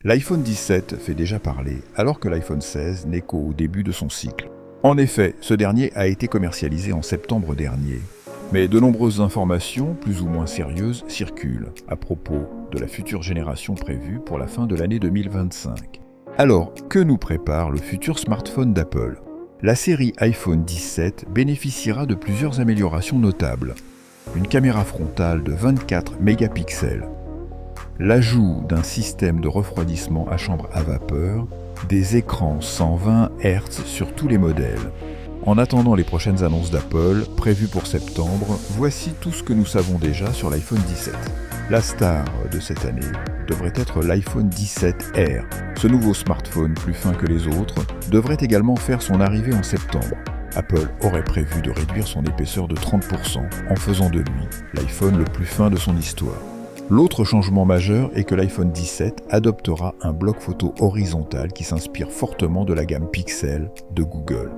L'iPhone 17 fait déjà parler, alors que l'iPhone 16 n'est qu'au début de son cycle. En effet, ce dernier a été commercialisé en septembre dernier. Mais de nombreuses informations, plus ou moins sérieuses, circulent à propos de la future génération prévue pour la fin de l'année 2025. Alors, que nous prépare le futur smartphone d'Apple ? La série iPhone 17 bénéficiera de plusieurs améliorations notables. Une caméra frontale de 24 mégapixels, l'ajout d'un système de refroidissement à chambre à vapeur, des écrans 120 Hz sur tous les modèles. En attendant les prochaines annonces d'Apple, prévues pour septembre, voici tout ce que nous savons déjà sur l'iPhone 17. La star de cette année devrait être l'iPhone 17R. Ce nouveau smartphone plus fin que les autres devrait également faire son arrivée en septembre. Apple aurait prévu de réduire son épaisseur de 30% en faisant de lui l'iPhone le plus fin de son histoire. L'autre changement majeur est que l'iPhone 17 adoptera un bloc photo horizontal qui s'inspire fortement de la gamme Pixel de Google.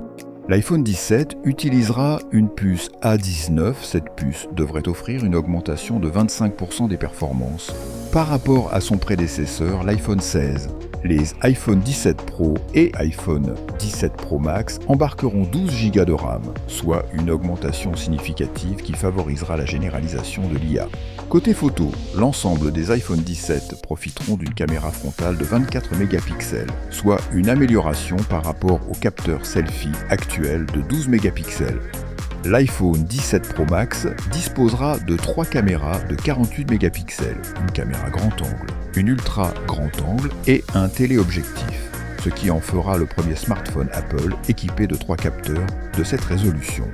L'iPhone 17 utilisera une puce A19. Cette puce devrait offrir une augmentation de 25% des performances par rapport à son prédécesseur, l'iPhone 16. Les iPhone 17 Pro et iPhone 17 Pro Max embarqueront 12 Go de RAM, soit une augmentation significative qui favorisera la généralisation de l'IA. Côté photo, l'ensemble des iPhone 17 profiteront d'une caméra frontale de 24 mégapixels, soit une amélioration par rapport au capteur selfie actuel de 12 mégapixels. L'iPhone 17 Pro Max disposera de 3 caméras de 48 mégapixels, une caméra grand angle, une ultra grand angle et un téléobjectif, ce qui en fera le premier smartphone Apple équipé de 3 capteurs de cette résolution.